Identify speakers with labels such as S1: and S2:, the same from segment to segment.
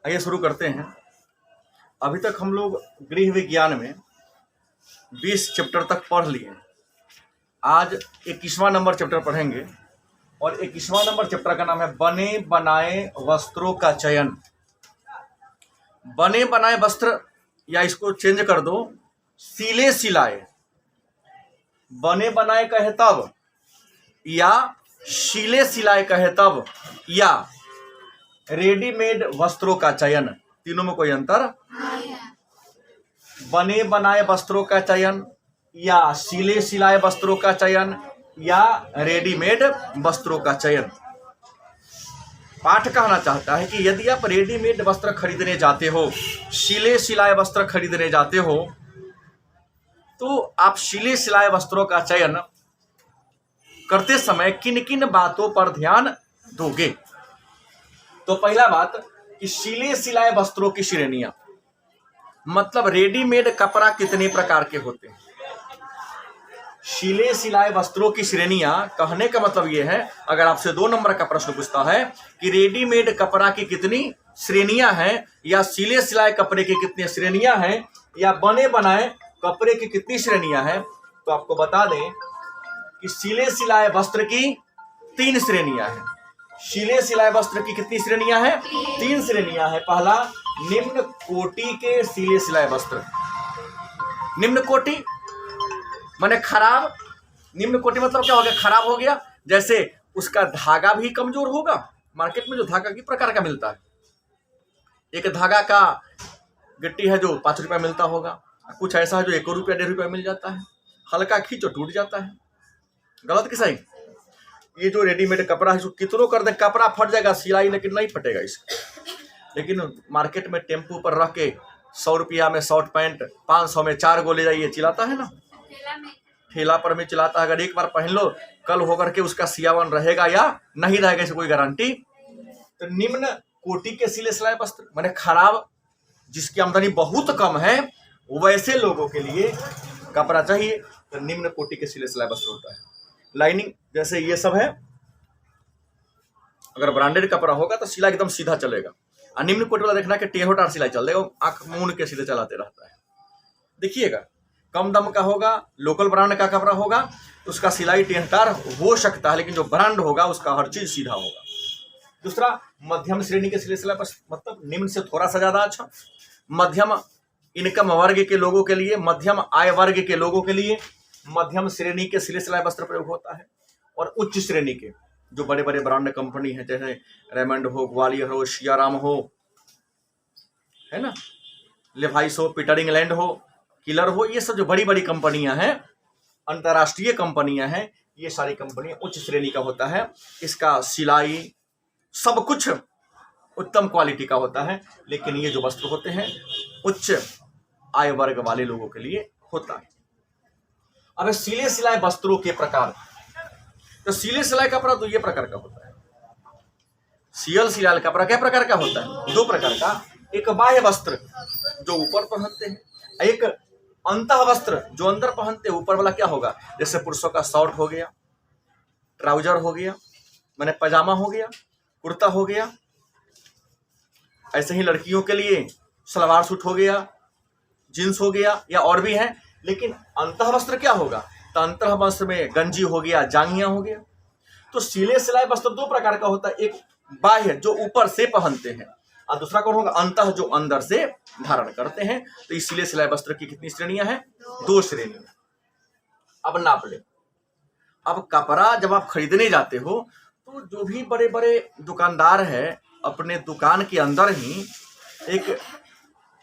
S1: आइए शुरू करते हैं। अभी तक हम लोग गृह विज्ञान में 20 चैप्टर तक पढ़ लिए। आज 21वां नंबर चैप्टर पढ़ेंगे और 21वां नंबर चैप्टर का नाम है बने बनाए वस्त्रों का चयन। बने बनाए वस्त्र, या इसको चेंज कर दो, सिले सिलाए। बने बनाए कहे तब, या सिले सिलाए कहे तब, या रेडीमेड वस्त्रों का चयन। तीनों में कोई अंतर? बने बनाए वस्त्रों का चयन, या सिले सिलाए वस्त्रों का चयन, या रेडीमेड वस्त्रों का चयन। पाठ कहना चाहता है कि यदि आप रेडीमेड वस्त्र खरीदने जाते हो, सिले सिलाए वस्त्र खरीदने जाते हो, तो आप सिले सिलाए वस्त्रों का चयन करते समय किन किन बातों पर ध्यान दोगे? तो पहला बात कि सिले सिलाए वस्त्रों की श्रेणियां, मतलब रेडीमेड कपड़ा कितने प्रकार के होते हैं। सिले सिलाए वस्त्रों की श्रेणियां कहने का मतलब यह है, अगर आपसे 2 नंबर का प्रश्न पूछता है कि रेडीमेड कपड़ा की कितनी श्रेणियां हैं, या सिले सिलाए कपड़े की कितनी श्रेणियां हैं, या बने बनाए कपड़े की कितनी श्रेणियां हैं, तो आपको बता दें कि सिले सिलाए वस्त्र की 3 श्रेणियां हैं। सिले सिलाए वस्त्र की कितनी श्रेणियां हैं? 3 श्रेणियां हैं। पहला, निम्न कोटि के सिले सिलाए वस्त्र। निम्न कोटि माने खराब। निम्न कोटि मतलब क्या हो गया? खराब हो गया। जैसे उसका धागा भी कमजोर होगा। मार्केट में जो धागा की प्रकार का मिलता है, एक धागा का गिट्टी है जो 5 रुपया मिलता होगा, कुछ ऐसा है जो 1 रुपया 1.5 रुपया मिल जाता है। हल्का खींचो टूट जाता है। गलत कि सही? ये जो रेडीमेड कपड़ा है, कितनों कर दे कपड़ा फट जाएगा, सिलाई लेकिन नहीं फटेगा इसका। लेकिन मार्केट में टेम्पू पर रख के 100 रुपया में शॉर्ट पैंट, 500 में 4 गो ले जाइए, चिल्लाता है ना, ठेला पर में चिल्लाता है। अगर एक बार पहन लो, कल होकर के उसका सियावन रहेगा या नहीं रहेगा, इसे कोई गारंटी। तो निम्न कोटि के सिले सिलाए वस्त्र माने खराब, जिसकी आमदनी बहुत कम है, वैसे लोगों के लिए कपड़ा चाहिए, तो निम्न कोटि के सिले सिलाए वस्त्र होता है। लाइनिंग जैसे ये सब है, अगर ब्रांडेड कपड़ा होगा तो सिलाई एकदम सीधा चलेगा। और निम्न कोटि वाला देखना कि टेढ़ोटार सिलाई चल देगा, आंख मूंद के सीधे चलाते रहता है। देखिएगा, कम दाम का होगा, लोकल ब्रांड का कपड़ा होगा, तो उसका सिलाई टेढ़टार हो सकता है, लेकिन जो ब्रांड होगा उसका हर चीज सीधा होगा। दूसरा, मध्यम श्रेणी के सिले सिलाई वस्त्र, मतलब निम्न से थोड़ा सा ज्यादा अच्छा। मध्यम इनकम वर्ग के लोगों के लिए, मध्यम आय वर्ग के लोगों के लिए मध्यम श्रेणी के सिले सिलाई वस्त्र प्रयोग होता है। और उच्च श्रेणी के जो बड़े बड़े ब्रांड कंपनी है, जैसे रेमंड हो, ग्वालियर हो, सियाराम हो, है ना, लेवाइस हो, पीटर इंग्लैंड हो, किलर हो, ये सब जो बड़ी बड़ी कंपनियां हैं, अंतर्राष्ट्रीय कंपनियां हैं, ये सारी कंपनियां उच्च श्रेणी का होता है। इसका सिलाई सब कुछ उत्तम क्वालिटी का होता है। लेकिन ये जो वस्त्र होते हैं उच्च आय वर्ग वाले लोगों के लिए होता है। अब सिले सिलाए वस्त्रों के प्रकार, तो सिले सिलाए कपड़ा 2 प्रकार का होता है। सियल सिलाए कपड़ा क्या प्रकार का होता है? 2 प्रकार का। एक बाह्य वस्त्र जो ऊपर पहनते हैं, एक अंतः वस्त्र जो अंदर पहनते हैं। ऊपर वाला क्या होगा? जैसे पुरुषों का शॉर्ट हो गया, ट्राउजर हो गया, माने पजामा हो गया, कुर्ता हो गया। ऐसे ही लड़कियों के लिए सलवार सूट हो गया, जींस हो गया, या और भी है। लेकिन अंतः वस्त्र क्या होगा? तो अंतः वस्त्र में गंजी हो गया, जांघिया हो गया। तो सिले सिलाए वस्त्र 2 प्रकार का होता है। एक बाह्य जो ऊपर से पहनते हैं, और दूसरा कौन होगा? अंतः जो अंदर से धारण करते हैं। तो इस सिले सिलाए वस्त्र की कितनी श्रेणियां हैं? 2 श्रेणियां। अब नाप ले। अब कपड़ा जब आप खरीदने जाते हो, तो जो भी बड़े बड़े दुकानदार है, अपने दुकान के अंदर ही एक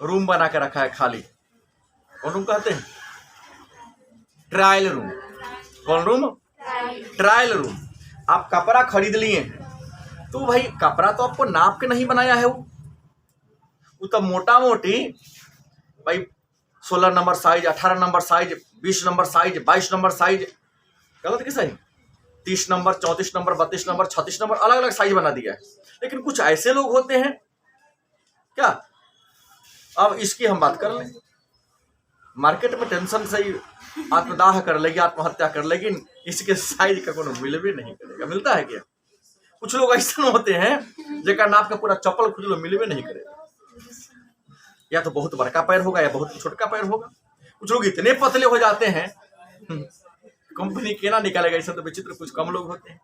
S1: रूम बना के रखा है खाली। कौन रूम कहते हैं? Trial room. कौन रूम? Trial room. आप कपड़ा खरीद लिए हैं, तो भाई कपड़ा तो आपको नाप के नहीं बनाया है। वो तो मोटा मोटी भाई 16 number size, 18 number size, 20 number size, 22 number size, गलत कि सही? 30 नंबर, 34 नंबर, 32 नंबर, 36 नंबर, अलग अलग साइज बना दिया है। लेकिन कुछ ऐसे लोग होते हैं क्या, अब इसकी हम बात कर लें, मार्केट में टेंशन से ही आत्मदाह कर लेगी, आत्महत्या कर लेगी, इसके साइज का कोई मिल भी नहीं करेगा। मिलता है क्या? कुछ लोग ऐसे होते हैं जेका नाप का पूरा चप्पल खुद लो मिल भी नहीं करेगा। या तो बहुत बड़का पैर होगा या बहुत छोटा पैर होगा। कुछ लोग इतने पतले हो जाते हैं, कंपनी के ना निकालेगा, ऐसा तो विचित्र कुछ कम लोग होते हैं।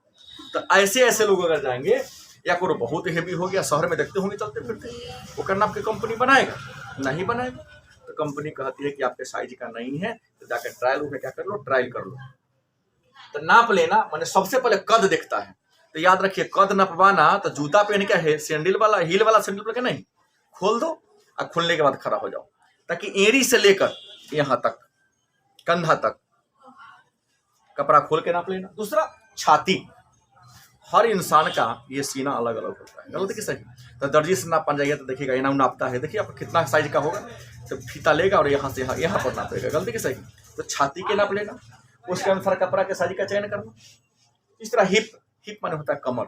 S1: तो ऐसे ऐसे लोग अगर जाएंगे, या कोई बहुत हेवी हो गया, शहर में देखते होंगे चलते फिरते, वो करना आपकी कंपनी बनाएगा? नहीं बनाएगा। तो कंपनी कहती है कि आपके साइज का नहीं है, तो जाकर ट्रायल में क्या कर लो, ट्रायल कर लो। तो नाप लेना, मैंने सबसे पहले कद देखता है। तो याद रखिए, कद नपवाना तो जूता पहन के है, सैंडल वाला, हील वाला सैंडल पहन के नहीं, खोल दो और खोलने के बाद खड़ा हो जाओ, ताकि एड़ी से लेकर यहां तक, कंधा तक कपड़ा खोल के नाप लेना। दूसरा, छाती, हर इंसान का ये सीना अलग अलग होता है, गलत कि सही? तो दर्जी से नापा जाइए तो देखिएगा, ये नापता है, देखिए आप कितना साइज का होगा, तो फीता लेगा और यहाँ से यहाँ पर नापेगा, गलती कि सही? तो छाती के नाप लेना, उसके अनुसार कपड़ा के साइज का चयन करना। इस तरह हिप माने होता है कमर।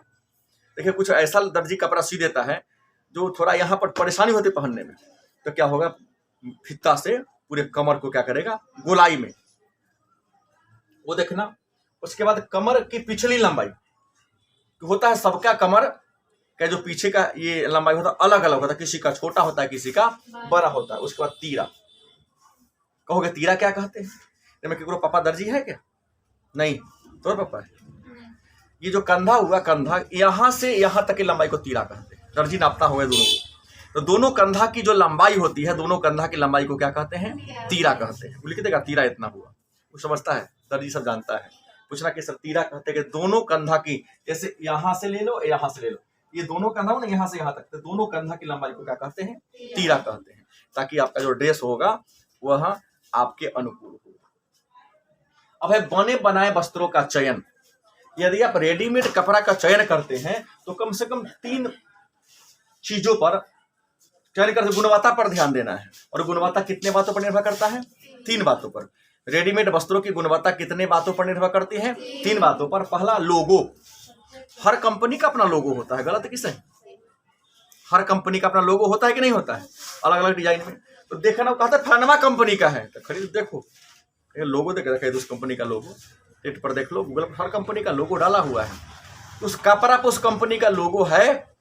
S1: देखिए कुछ ऐसा दर्जी कपड़ा सी देता है जो थोड़ा यहाँ पर परेशानी होती है पहनने में, तो क्या होगा, फीता से पूरे कमर को क्या करेगा, गोलाई में, वो देखना। उसके बाद कमर की पिछली लंबाई होता है, सबका कमर का जो पीछे का ये लंबाई होता है अलग अलग होता है, किसी का छोटा होता है, किसी का बड़ा होता है। उसके बाद तीरा, कहोगे तीरा क्या कहते हैं? में केकरो पापा दर्जी है क्या? नहीं, तो पापा है। ये जो कंधा हुआ, कंधा यहाँ से यहाँ तक की लंबाई को तीरा कहते हैं। दर्जी नापता हुआ दोनों को, तो दोनों कंधा की जो लंबाई होती है, दोनों कंधा की लंबाई को क्या कहते हैं, तीरा कहते हैं। लिख देगा तीरा इतना हुआ, वो समझता है, दर्जी सब जानता है। पूछना कि सर तीरा कहते हैं कि दोनों कंधा की, जैसे यहाँ से ले लो, यहाँ से ले लो, ये दोनों कंधा हो ना, यहाँ से यहाँ तक, तो दोनों कंधा की लंबाई को क्या कहते हैं, तीरा कहते हैं, ताकि आपका जो ड्रेस होगा वह आपके अनुकूल हो। अब है बने बनाए वस्त्रों का चयन। यदि आप रेडीमेड कपड़ा का चयन करते हैं तो कम से कम 3 चीजों पर चयन करते, गुणवत्ता पर ध्यान देना है। और गुणवत्ता कितने बातों पर निर्भर करता है? 3 बातों पर। रेडीमेड वस्त्रों की गुणवत्ता कितने बातों पर निर्भर करती है? 3 बातों पर। पहला, लोगो। हर कंपनी का अपना लोगो होता है, गलत किस है? हर कंपनी का अपना लोगो होता है कि नहीं होता है, अलग अलग डिजाइन में। तो देखना, कहता है फलाना कंपनी का है, तो खरीद देखो, लोगो देख रखा है उस कंपनी का लोगो, नेट पर देख लो, गूगल पर हर कंपनी का लोगो डाला हुआ है। उस कपड़ा पर उस कंपनी का लोगो है,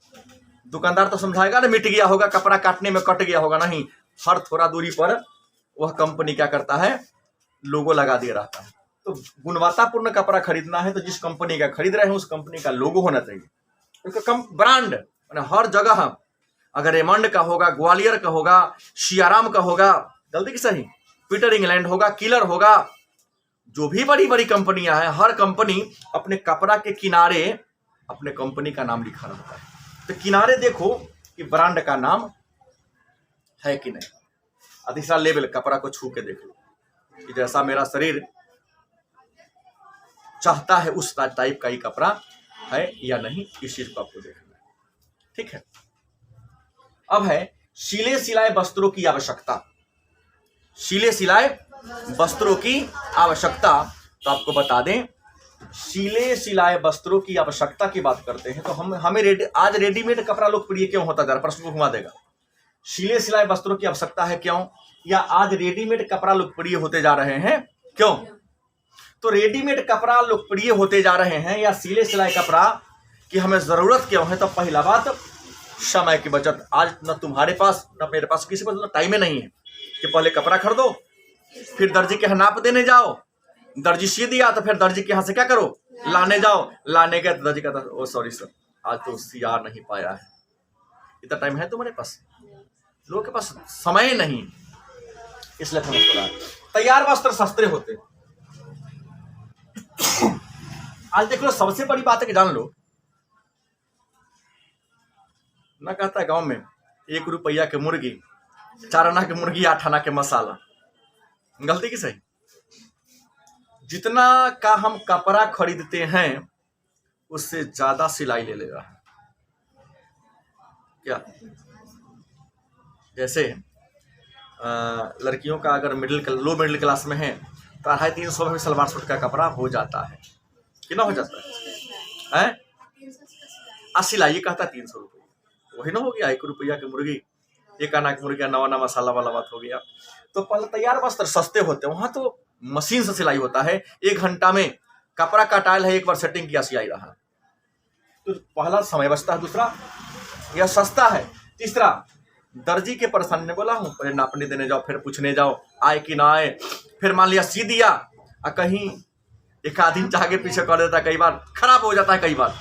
S1: दुकानदार तो समझाएगा ना मिट गया होगा, कपड़ा काटने में कट गया होगा, नहीं, हर थोड़ा दूरी पर वह कंपनी क्या करता है, लोगो लगा दिया रहता है। तो गुणवत्तापूर्ण कपड़ा खरीदना है तो जिस कंपनी का खरीद रहे हैं उस कंपनी का लोगो होना चाहिए। उसका ब्रांड हर जगह, अगर रेमंड का होगा, ग्वालियर का होगा, सियाराम का होगा, गलती की सही, पीटर इंग्लैंड होगा, किलर होगा, जो भी बड़ी बड़ी कंपनियां हैं, हर कंपनी अपने कपड़ा के किनारे अपने कंपनी का नाम लिखा रहता है। तो किनारे देखो कि ब्रांड का नाम है कि नहीं। तीसरा लेवल, कपड़ा को छू के देख लो कि जैसा मेरा शरीर चाहता है उस टाइप का ही कपड़ा है या नहीं, इस चीज को आपको देखना है, ठीक है। अब है सिले सिलाए वस्त्रों की आवश्यकता। सिले सिलाए वस्त्रों की आवश्यकता, तो आपको बता दें, सिले सिलाए वस्त्रों की आवश्यकता की बात करते हैं तो हमें आज रेडीमेड कपड़ा लोकप्रिय क्यों होता जा रहा है? प्रश्न को घुमा देगा। सिले सिलाए वस्त्रों की आवश्यकता है क्यों, या आज रेडीमेड कपड़ा लोकप्रिय होते जा रहे हैं क्यों? तो रेडीमेड कपड़ा लोकप्रिय होते जा रहे हैं या सिले सिलाए कपड़ा की हमें जरूरत क्यों है? तो पहला बात, समय की बचत। आज न तुम्हारे पास न मेरे पास किसी को टाइम नहीं है कि पहले कपड़ा खरीदो, फिर दर्जी के यहाँ नाप देने जाओ, दर्जी सी दिया तो फिर दर्जी के यहाँ से क्या करो, लाने जाओ, लाने के तो दर्जी कहता ओ सॉरी सर आज तो सिया नहीं पाया है। इतना टाइम है तुम्हारे पास? लोगों के पास समय नहीं, इसलिए समझ पड़ा। तैयार वस्त्र सस्ते होते। आज देख लो, सबसे बड़ी बात है कि जान लो, ना कहता है गांव में 1 रुपया के मुर्गी, 4 आना के मुर्गी, 8 आना के मसाला, गलती की सही। जितना का हम कपड़ा खरीदते हैं उससे ज्यादा सिलाई ले लेगा क्या। जैसे लड़कियों का अगर लो मिडिल क्लास में है तो 250-300 में सलवार सूट का कपड़ा हो जाता है, कितना हो जाता है? सिलाई कहता है 300 रुपये, वही ना हो गया 1 रुपया की मुर्गी, 1 आना की मुर्गी, 9 आना मसाला वाला बात हो गया। तो पहले तैयार वस्त्र सस्ते होते हैं, वहां तो मशीन से सिलाई होता है, 1 घंटा में कपड़ा का टाइल है, एक बार सेटिंग किया सिलाई रहा। तो पहला समय बचता है, दूसरा यह सस्ता है, तीसरा दर्जी के परेशानी ने बोला हूँ, पहले नापने देने जाओ, फिर पूछने जाओ आए कि ना आए, फिर मान लिया सी दिया और कहीं एक आध इंच आगे पीछे कर देता है, कई बार खराब हो जाता है, कई बार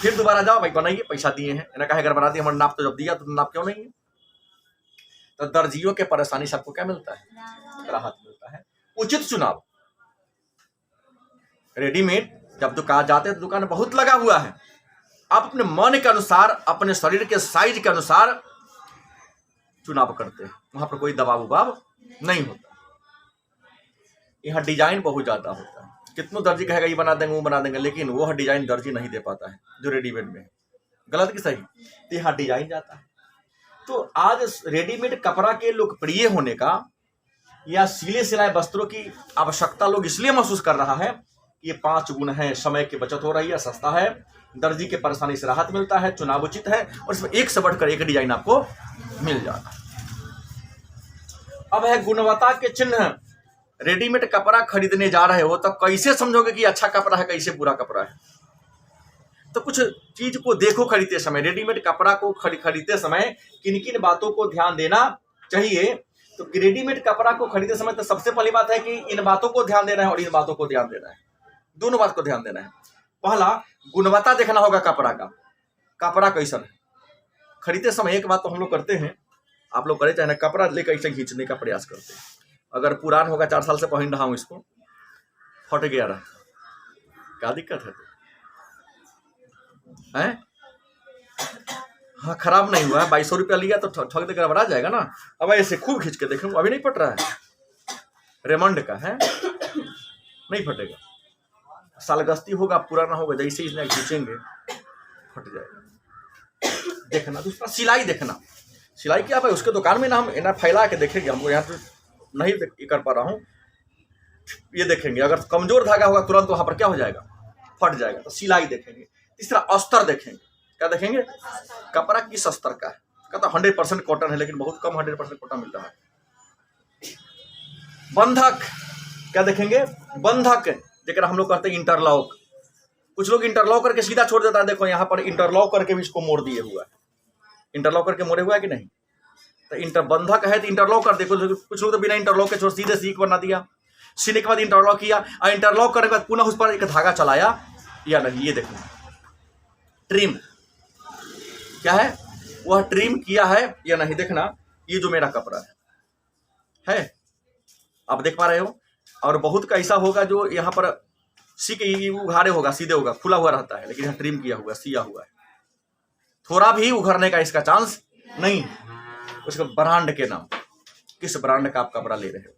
S1: फिर दोबारा जाओ भाई बनाइए, पैसा दिए हैं, इन्हें कहे गड़बड़ा दिया, हमारे नाप तो जब दिया तो नाप क्यों नहीं है। तो दर्जियों के परेशानी सबको क्या मिलता है, राहत मिलता है। उचित चुनाव, रेडीमेड जब दुकान जाते हैं तो दुकान बहुत लगा हुआ है, आप अपने मन के अनुसार, अपने शरीर के साइज के अनुसार चुनाव करते हैं, वहां पर कोई दबाव उबाव नहीं होता। यहाँ डिजाइन बहुत ज्यादा होता है, कितनों दर्जी कहेगा ये बना देंगे वो बना देंगे, लेकिन वो डिजाइन दर्जी नहीं दे पाता है जो रेडीमेड में है। गलत कि सही? तो यहाँ डिजाइन जाता है। तो आज रेडीमेड कपड़ा के लोकप्रिय होने का या सिले सिलाए वस्त्रों की आवश्यकता लोग इसलिए महसूस कर रहा है, ये 5 गुण है, समय की बचत हो रही है, सस्ता है, दर्जी के परेशानी से राहत मिलता है, चुनाव उचित है, और इसमें एक से बढ़कर एक डिजाइन आपको मिल जाता है। अब है गुणवत्ता के चिन्ह। रेडीमेड कपड़ा खरीदने जा रहे हो तो कैसे समझोगे कि अच्छा कपड़ा है, कैसे बुरा कपड़ा है? तो कुछ चीज को देखो खरीदते समय, रेडीमेड कपड़ा को खरीदते समय किन किन बातों को ध्यान देना चाहिए। तो रेडीमेड कपड़ा को खरीदते समय तो सबसे पहली बात है कि इन बातों को ध्यान देना है और इन बातों को ध्यान देना है, दोनों बात को ध्यान देना है। पहला, गुणवत्ता देखना होगा कपड़ा का, कपड़ा कैसा है। खरीदते समय एक बात तो हम लोग करते हैं, आप लोग करे चाहे ना, कपड़ा लेकर ऐसे खींचने का प्रयास करते हैं। अगर पुरान होगा, 4 साल से पहन रहा हूं, इसको फट गया रहा, क्या दिक्कत है? हाँ, खराब नहीं हुआ है, 2200 रुपया लिया तो ठग देकर गड़बड़ा जाएगा ना। अब ऐसे खूब खींच के देखूंगा, अभी नहीं फट रहा है, रेमंड का है, नहीं फटेगा। सालगस्ती होगा, पुराना होगा, जैसे इसमें खींचेंगे फट जाएगा। देखना। दूसरा, सिलाई देखना। सिलाई क्या है, उसके दुकान में ना हम इन्हें फैला के देखेंगे, हमको यहाँ पे नहीं कर पा रहा हूँ, ये देखेंगे, अगर कमजोर धागा होगा तुरंत वहां पर क्या हो जाएगा, फट जाएगा। तो सिलाई देखेंगे। तीसरा, अस्तर देखेंगे। क्या देखेंगे? कपड़ा किस स्तर का है। कहता 100% कॉटन है, लेकिन बहुत कम 100% कॉटन मिल रहा है। बंधक क्या देखेंगे? बंधक, जेकर हम लोग कहते हैं इंटरलॉक। कुछ लोग इंटरलॉक करके सीधा छोड़ देता है, देखो यहाँ पर इंटरलॉक करके भी इसको मोड़ दिए हुआ है, इंटरलॉक करके मोड़े हुआ है कि नहीं। तो बंधक है तो इंटरलॉक कर दे। कुछ लोग तो बिना इंटरलॉक के छोड़ सीधे सीक बना दिया, सीने के बाद इंटरलॉक किया, और इंटरलॉक करने के बाद पुनः उस पर एक धागा चलाया या नहीं, ये देखना। ट्रिम क्या है, वह ट्रिम किया है या नहीं देखना। ये जो मेरा कपड़ा है, आप देख पा रहे हो। और बहुत का ऐसा होगा जो यहाँ पर के उघाड़े होगा, सीधे होगा, खुला हुआ रहता है, लेकिन यहाँ ट्रिम किया हुआ, सिया हुआ है, थोड़ा भी उघरने का इसका चांस नहीं। उसके ब्रांड के नाम, किस ब्रांड का आप कपड़ा ले रहे हो,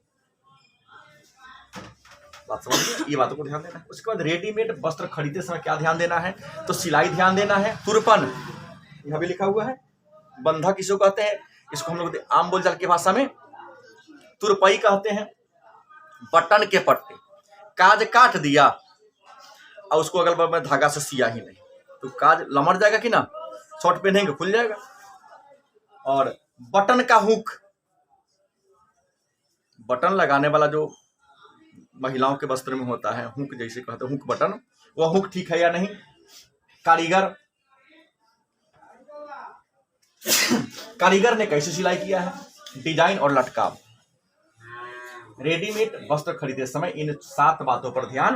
S1: बात समझिए, ये बातों को ध्यान देना है। उसके बाद रेडीमेड वस्त्र खरीदते समय क्या ध्यान देना है, तो सिलाई ध्यान देना है। तुरपन यहाँ भी लिखा हुआ है, बंधा किसको कहते हैं, इसको हम लोग आम बोलचाल की भाषा में तुरपई कहते हैं। बटन के पट्टे, काज काट दिया और उसको अगल बगल में धागा से सिया ही नहीं, तो काज लमड़ जाएगा कि ना, शॉर्ट पहनेंगे खुल जाएगा। और बटन का हुक, बटन लगाने वाला जो महिलाओं के वस्त्र में होता है, हुक जैसे कहते हैं, हुक बटन, वह हुक ठीक है या नहीं। कारीगर ने कैसे सिलाई किया है, डिजाइन और लटकाव। रेडीमेड वस्त्र खरीदते समय इन 7 बातों पर ध्यान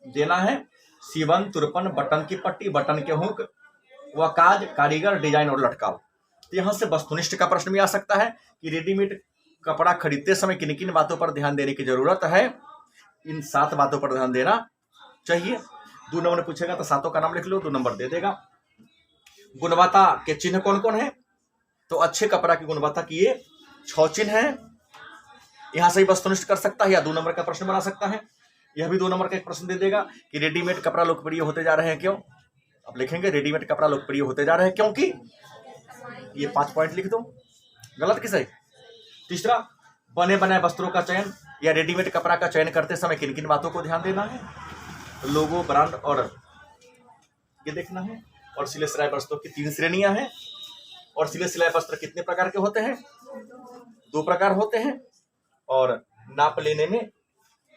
S1: देना है। सीवन, तुरपन, बटन की पट्टी, बटन के हुक, वह काज, कारीगर, डिजाइन और लटकाव। तो यहाँ से वस्तुनिष्ठ का प्रश्न भी आ सकता है कि रेडीमेड कपड़ा खरीदते समय किन किन बातों पर ध्यान देने की जरूरत है। इन 7 बातों पर ध्यान देना चाहिए। 2 नंबर पूछेगा तो 7 का नाम लिख लो, 2 नंबर दे देगा। गुणवत्ता के चिन्ह कौन कौन है, तो अच्छे कपड़ा की गुणवत्ता की ये 6 चिन्ह है। यहां से ही वस्तुनिष्ठ कर सकता है या 2 नंबर का प्रश्न बना सकता है। यह भी 2 नंबर का एक प्रश्न दे देगा कि रेडीमेड कपड़ा लोकप्रिय होते जा रहे हैं क्यों। अब लिखेंगे रेडीमेड कपड़ा लोकप्रिय होते जा रहे हैं क्योंकि, ये 5 पॉइंट लिख दो, गलत कि सही। तीसरा, बने बनाए वस्त्रों का चयन या रेडीमेड कपड़ा का चयन करते समय किन किन बातों को ध्यान देना है, तो लोगो, ब्रांड और ये देखना है। और सिले सिलाए वस्त्रों की 3 श्रेणियां हैं। और सिले सिलाए वस्त्र कितने प्रकार के होते हैं, 2 प्रकार होते हैं। और नाप लेने में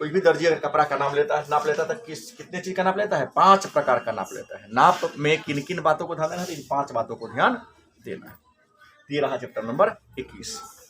S1: कोई भी दर्जी अगर कपड़ा का नाप लेता है तो कितने चीज का नाप लेता है, 5 प्रकार का नाप लेता है। नाप में किन किन बातों को ध्यान देना है, इन 5 बातों को ध्यान देना है। ये रहा चैप्टर नंबर 21।